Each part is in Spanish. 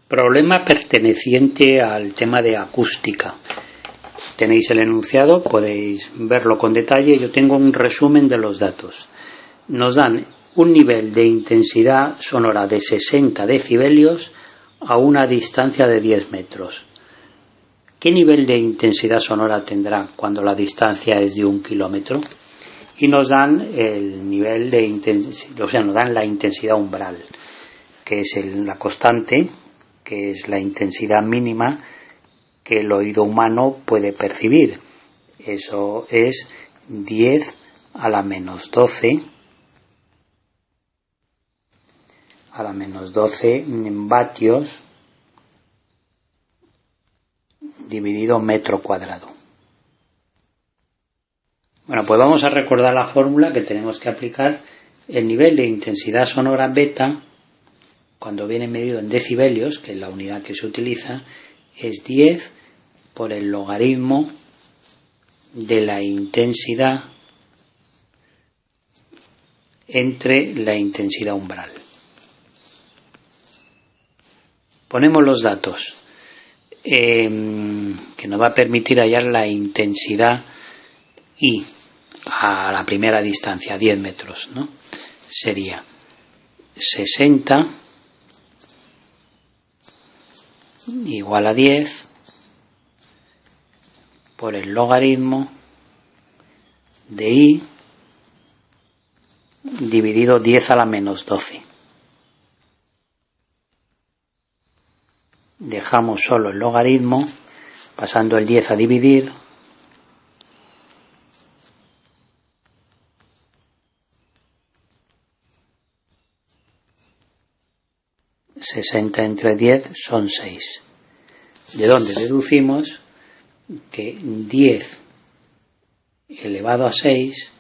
Problema perteneciente al tema de acústica. Tenéis el enunciado, podéis verlo con detalle. Yo tengo un resumen de los datos. Nos dan un nivel de intensidad sonora de 60 decibelios a una distancia de 10 metros. ¿Qué nivel de intensidad sonora tendrá cuando la distancia es de 1 kilómetro? Y nos dan el nivel de intensidad, o sea, nos dan la intensidad umbral, que es la constante, que es la intensidad mínima que el oído humano puede percibir. Eso es 10 a la menos 12 vatios dividido metro cuadrado. Bueno, pues vamos a recordar la fórmula que tenemos que aplicar. El nivel de intensidad sonora beta, cuando viene medido en decibelios, que es la unidad que se utiliza, es 10 por el logaritmo de la intensidad entre la intensidad umbral. Ponemos los datos que nos va a permitir hallar la intensidad I a la primera distancia, 10 metros, ¿no? Sería 60 igual a 10 por el logaritmo de I dividido 10 a la menos 12. Dejamos solo el logaritmo, pasando el 10 a dividir. ...60 entre 10 son 6. ¿De dónde deducimos que 10 elevado a 6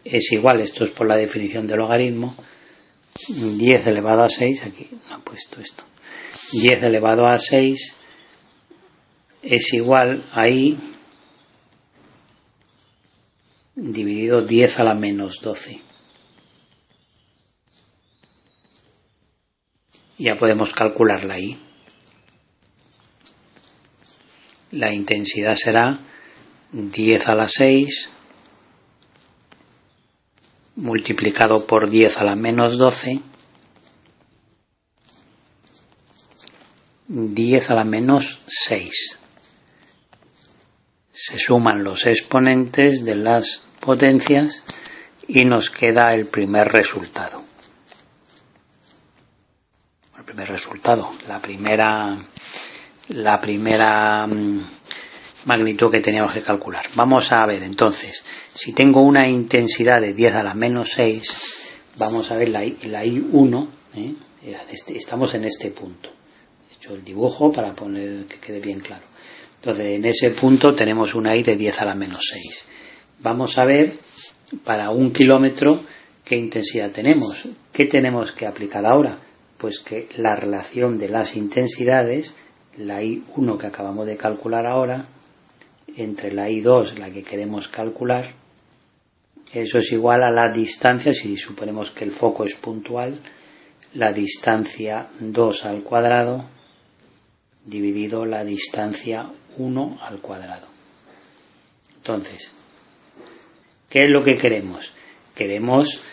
es igual, esto es por la definición de logaritmo, 10 elevado a 6, aquí no he puesto esto, 10 elevado a 6 es igual a I dividido 10 a la menos 12. Ya podemos calcular la I. La intensidad será 10 a la 6 multiplicado por 10 a la menos 12, 10 a la menos 6. Se suman los exponentes de las potencias y nos queda el primer resultado. La primera magnitud que teníamos que calcular. Vamos a ver entonces, si tengo una intensidad de 10 a la menos 6, vamos a ver la I1, estamos en este punto. He hecho el dibujo para poner que quede bien claro. Entonces, en ese punto tenemos una I de 10 a la menos 6. Vamos a ver para 1 kilómetro qué intensidad tenemos. ¿Qué tenemos que aplicar ahora? Pues que la relación de las intensidades, la I1 que acabamos de calcular ahora, entre la I2, la que queremos calcular, eso es igual a la distancia, si suponemos que el foco es puntual, la distancia 2 al cuadrado dividido la distancia 1 al cuadrado. Entonces, ¿qué es lo que queremos? Queremos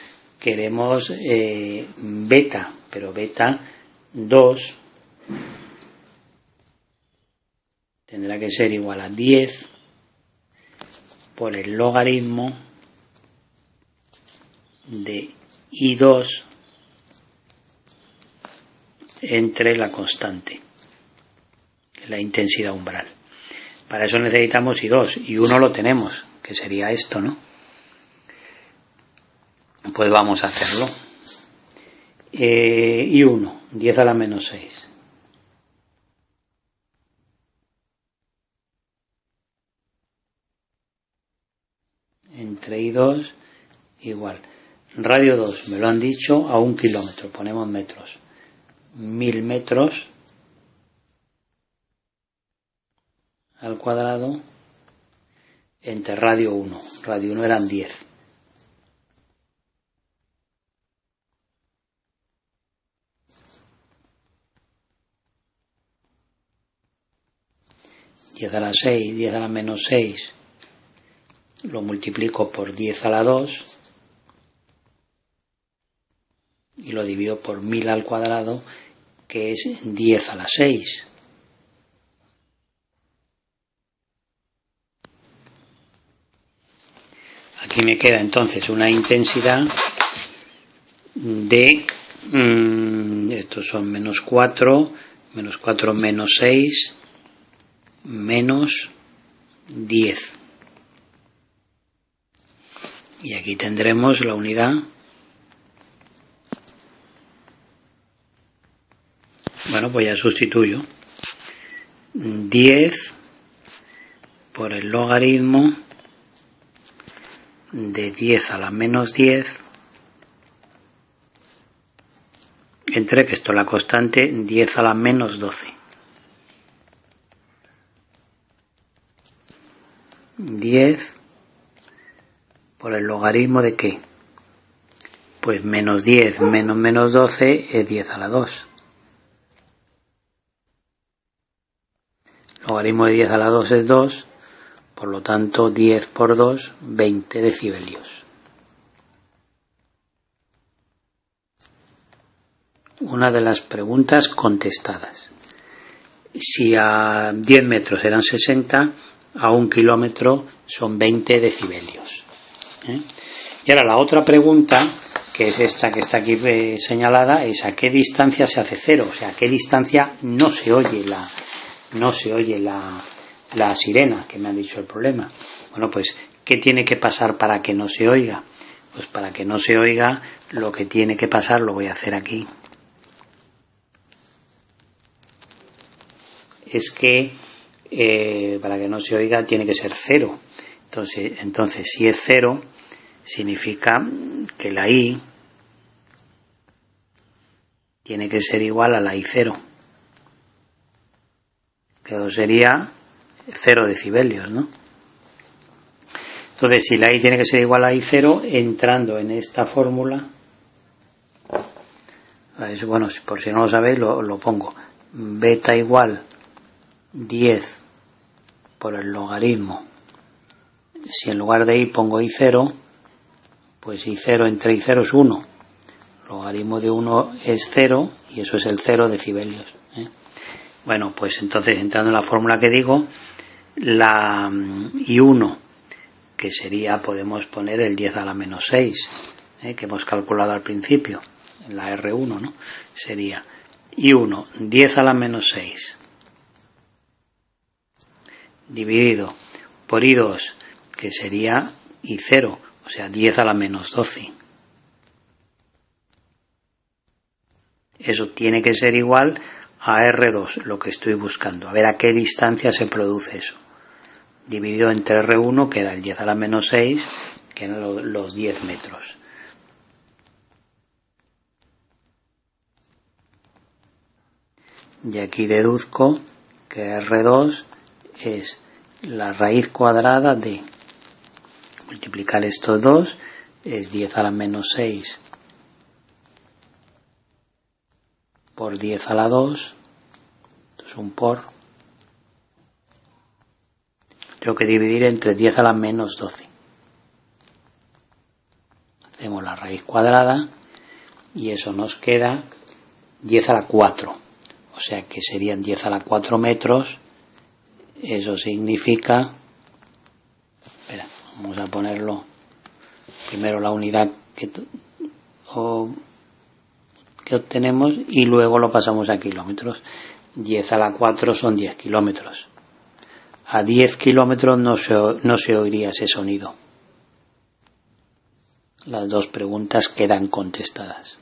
beta, pero beta 2 tendrá que ser igual a 10 por el logaritmo de I2 entre la constante, la intensidad umbral. Para eso necesitamos I2, y 1 lo tenemos, que sería esto, ¿no? Pues vamos a hacerlo. I1, 10 a la menos 6. Entre I2 igual. Radio 2, me lo han dicho, a 1 kilómetro, ponemos metros. 1000 metros al cuadrado entre radio 1. Radio 1 eran 10. 10 a la 6, 10 a la menos 6, lo multiplico por 10 a la 2 y lo divido por 1000 al cuadrado, que es 10 a la 6. Aquí me queda entonces una intensidad de, estos son menos 4 menos 6, menos 10. Y aquí tendremos la unidad. Bueno, pues ya sustituyo 10 por el logaritmo de 10 a la menos 10 entre, que esto es la constante, 10 a la menos 12. 10 por el logaritmo de ¿qué? Pues menos 10 menos menos 12 es 10 a la 2. Logaritmo de 10 a la 2 es 2, por lo tanto 10 por 2, 20 decibelios. Una de las preguntas contestadas. Si a 10 metros eran 60, a 1 kilómetro son 20 decibelios. Y ahora la otra pregunta, que es esta que está aquí señalada, es a qué distancia se hace cero, o sea, a qué distancia no se oye la sirena, que me han dicho el problema. Bueno, pues, ¿qué tiene que pasar para que no se oiga? Pues para que no se oiga, lo que tiene que pasar lo voy a hacer aquí. Es que para que no se oiga tiene que ser cero. Entonces si es cero, significa que la I tiene que ser igual a la I0. Que sería 0 decibelios, ¿no? Entonces, si la I tiene que ser igual a I0, entrando en esta fórmula, bueno, por si no lo sabéis, lo pongo. Beta igual 10 por el logaritmo. Si en lugar de I pongo I0, pues I0 entre I0 es 1. Logaritmo de 1 es 0 y eso es el 0 decibelios. Bueno, pues entonces, entrando en la fórmula que digo, la I1, que sería, podemos poner el 10 a la menos 6, que hemos calculado al principio, en la R1, ¿no? Sería I1, 10 a la menos 6, dividido por I2, que sería I0, o sea, 10 a la menos 12. Eso tiene que ser igual a R2, lo que estoy buscando. A ver a qué distancia se produce eso. Dividido entre R1, que era el 10 a la menos 6, que eran los 10 metros. Y aquí deduzco que R2 es la raíz cuadrada de multiplicar estos dos, es 10 a la menos 6 por 10 a la 2, esto es un por, tengo que dividir entre 10 a la menos 12. Hacemos la raíz cuadrada y eso nos queda 10 a la 4, o sea que serían 10 a la 4 metros. Eso significa, espera, vamos a ponerlo primero la unidad que obtenemos y luego lo pasamos a kilómetros. 10 a la 4 son 10 kilómetros. A 10 kilómetros no se oiría ese sonido. Las dos preguntas quedan contestadas.